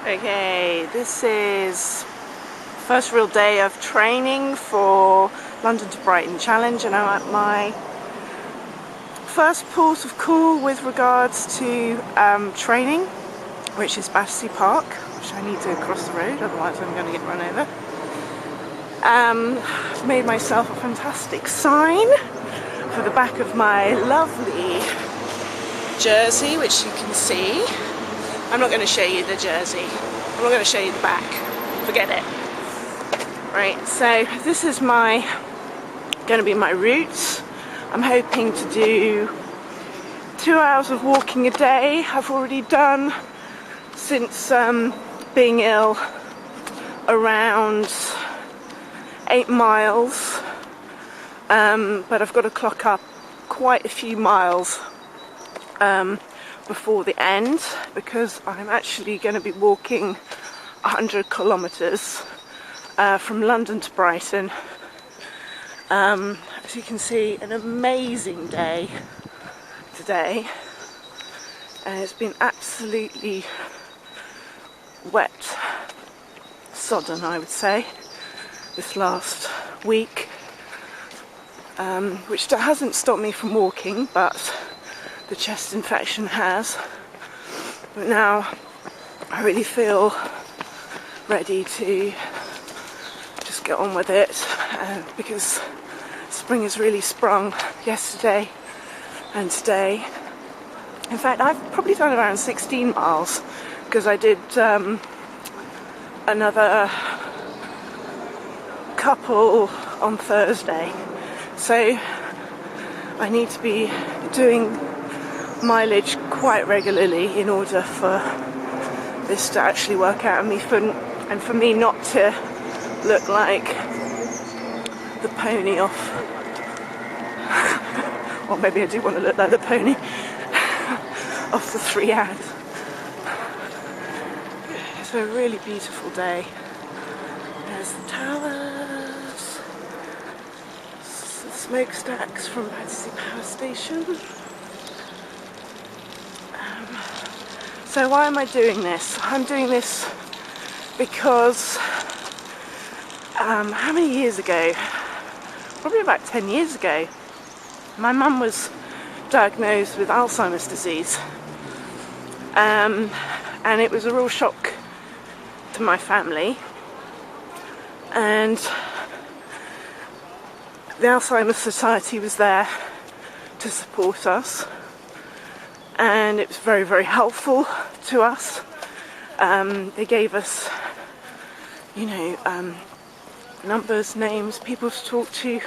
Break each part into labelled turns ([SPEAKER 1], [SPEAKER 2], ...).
[SPEAKER 1] Okay, this is first real day of training for London to Brighton Challenge, and I'm at my first port of call with regards to training, which is Battersea Park, which I need to cross the road, otherwise I'm going to get run over. I've made myself a fantastic sign for the back of my lovely jersey, which you can see. I'm not going to show you the jersey. I'm not going to show you the back. Forget it. Right, so this is going to be my route. I'm hoping to do 2 hours of walking a day. I've already done, since being ill, around 8 miles. But I've got to clock up quite a few miles before the end, because I'm actually going to be walking 100 kilometers from London to Brighton. As you can see, an amazing day today, and it's been absolutely wet, sodden I would say, this last week, which hasn't stopped me from walking, but the chest infection has. But now I really feel ready to just get on with it, because spring has really sprung yesterday and today. In fact, I've probably done around 16 miles because I did another couple on Thursday, so I need to be doing mileage quite regularly in order for this to actually work out and for me not to look like the pony off. Or maybe I do want to look like the pony off the 3 ad. It's a really beautiful day. There's the towers, the smokestacks from Battersea Power Station. So why am I doing this? I'm doing this because how many years ago? Probably about 10 years ago, my mum was diagnosed with Alzheimer's disease, and it was a real shock to my family, and the Alzheimer's Society was there to support us, and it was very, very helpful to us. They gave us, numbers, names, people to talk to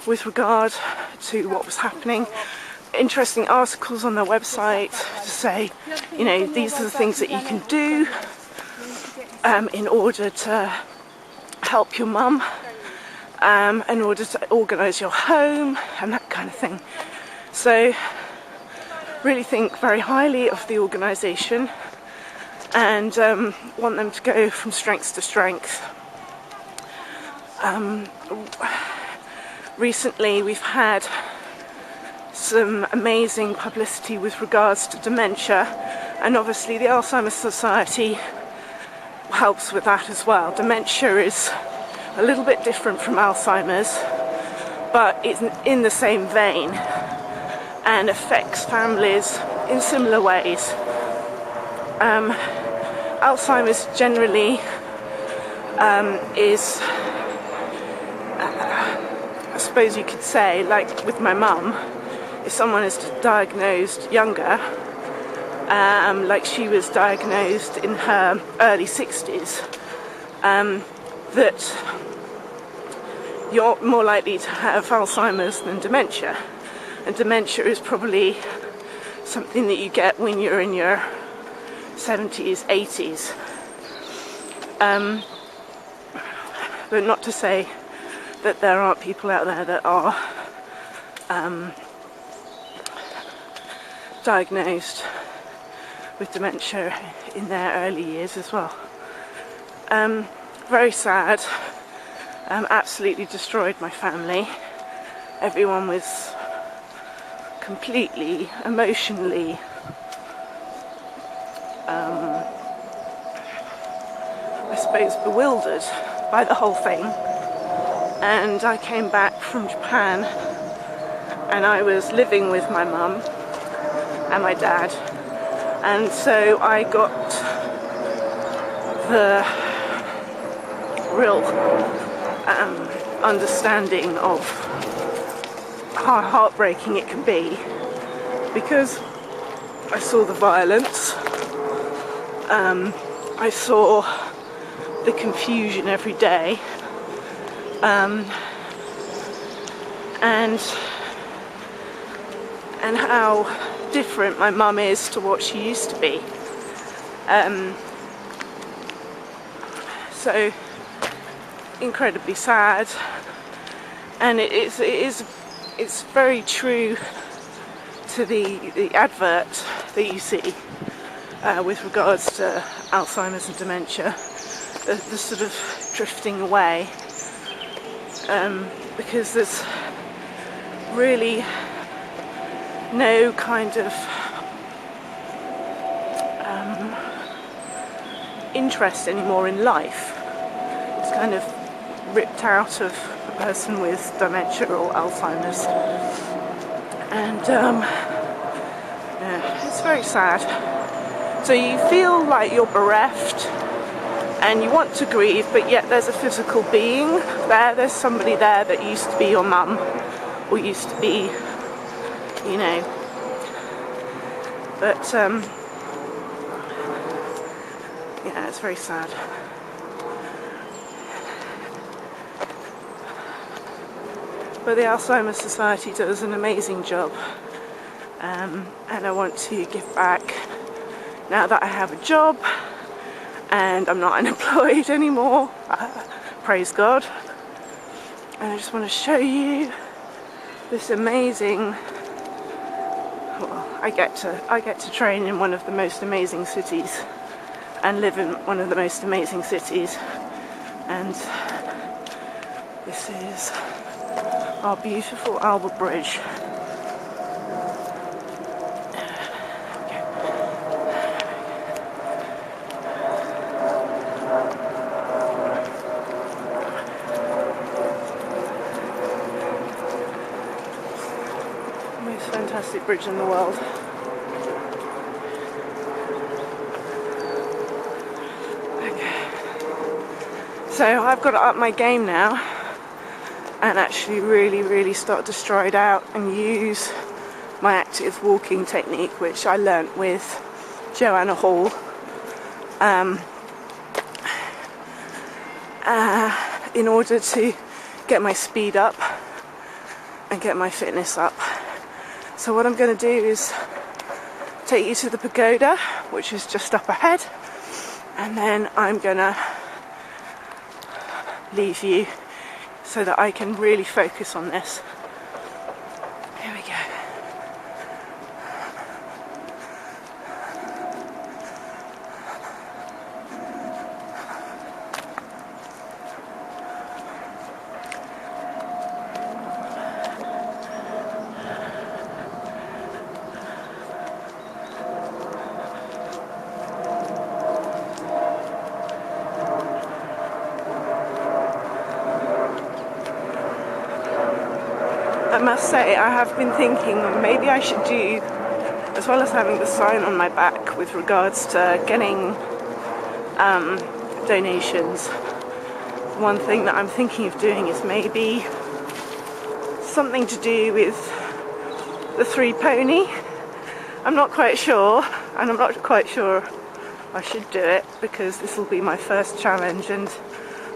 [SPEAKER 1] with regard to what was happening. Interesting articles on their website to say, these are the things that you can do in order to help your mum, in order to organise your home and that kind of thing. So really think very highly of the organisation, and want them to go from strength to strength. Recently we've had some amazing publicity with regards to dementia, and obviously the Alzheimer's Society helps with that as well. Dementia is a little bit different from Alzheimer's, but it's in the same vein and affects families in similar ways. Alzheimer's generally is, I suppose you could say, like with my mum, if someone is diagnosed younger, like she was diagnosed in her early 60s, that you're more likely to have Alzheimer's than dementia. And dementia is probably something that you get when you're in your 70s, 80s. But not to say that there aren't people out there that are diagnosed with dementia in their early years as well. Very sad. Absolutely destroyed my family. Everyone was completely emotionally I suppose, bewildered by the whole thing. And I came back from Japan and I was living with my mum and my dad, and so I got the real understanding of how heartbreaking it can be, because I saw the violence, I saw the confusion every day, and how different my mum is to what she used to be. So incredibly sad, and it's very true to the advert that you see with regards to Alzheimer's and dementia, the sort of drifting away, because there's really no kind of interest anymore in life. It's kind of ripped out of a person with dementia or Alzheimer's, and yeah, it's very sad. So you feel like you're bereft and you want to grieve, but yet there's a physical being there. There's somebody there that used to be your mum, or used to be, you know. But yeah, it's very sad. But the Alzheimer's Society does an amazing job, and I want to give back now that I have a job and I'm not unemployed anymore. Praise God. And I just want to show you this amazing. Well, I get to train in one of the most amazing cities and live in one of the most amazing cities, and this is our beautiful Albert Bridge. Most fantastic bridge in the world. So I've got to up my game now and actually really start to stride out and use my active walking technique, which I learnt with Joanna Hall, in order to get my speed up and get my fitness up. So what I'm going to do is take you to the pagoda, which is just up ahead, and then I'm going to leave you so that I can really focus on this. Here we go. I must say, I have been thinking maybe I should do, as well as having the sign on my back with regards to getting donations, one thing that I'm thinking of doing is maybe something to do with the 3-pony. I'm not quite sure, and I'm not quite sure I should do it, because this will be my first challenge and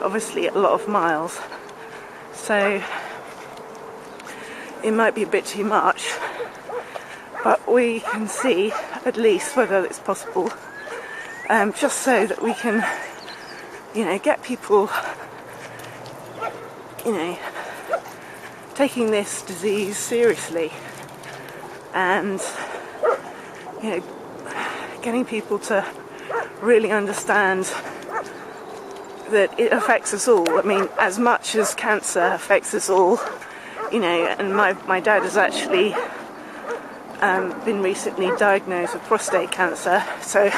[SPEAKER 1] obviously a lot of miles. So it might be a bit too much, but we can see at least whether it's possible, just so that we can, you know, get people, you know, taking this disease seriously, and, you know, getting people to really understand that it affects us all. I mean, as much as cancer affects us all, you know, and my dad has actually been recently diagnosed with prostate cancer, so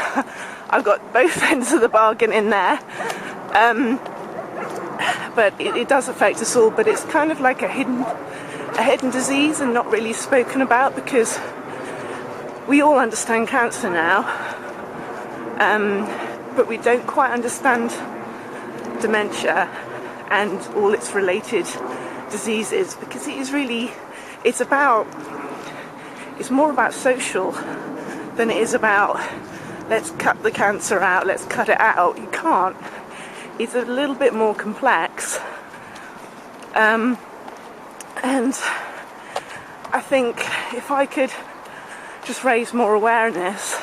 [SPEAKER 1] I've got both ends of the bargain in there. But it does affect us all, but it's kind of like a hidden disease and not really spoken about, because we all understand cancer now, but we don't quite understand dementia and all its related diseases, because it's more about social than it is about let's cut the cancer out, let's cut it out. You can't. It's a little bit more complex, and I think if I could just raise more awareness,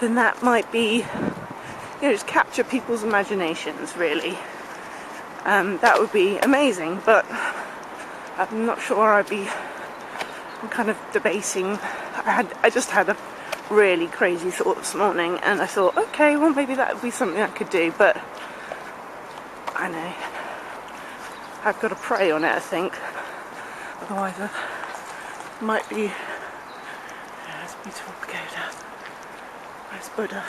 [SPEAKER 1] then that might be, just capture people's imaginations, really. That would be amazing, but I'm not sure I'm kind of debating. I just had a really crazy thought this morning, and I thought, okay, well maybe that would be something I could do, but I know I've got to pray on it, I think, otherwise I might be. There's a beautiful pagoda. Where's Buddha?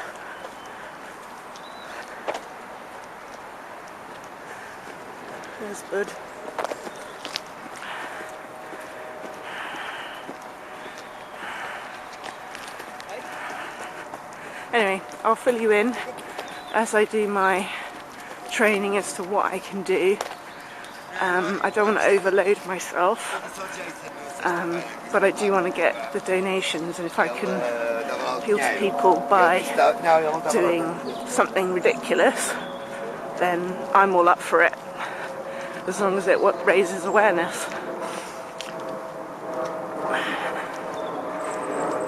[SPEAKER 1] There's Bud. Anyway, I'll fill you in as I do my training as to what I can do. I don't want to overload myself, but I do want to get the donations, and if I can appeal to people by doing something ridiculous, then I'm all up for it, as long as it raises awareness.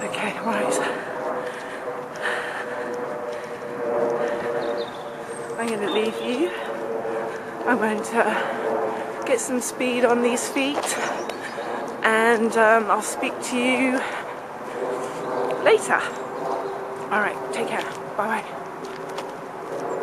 [SPEAKER 1] Okay, right. I'm going to leave you. I'm going to get some speed on these feet, and I'll speak to you later. Alright, take care. Bye bye.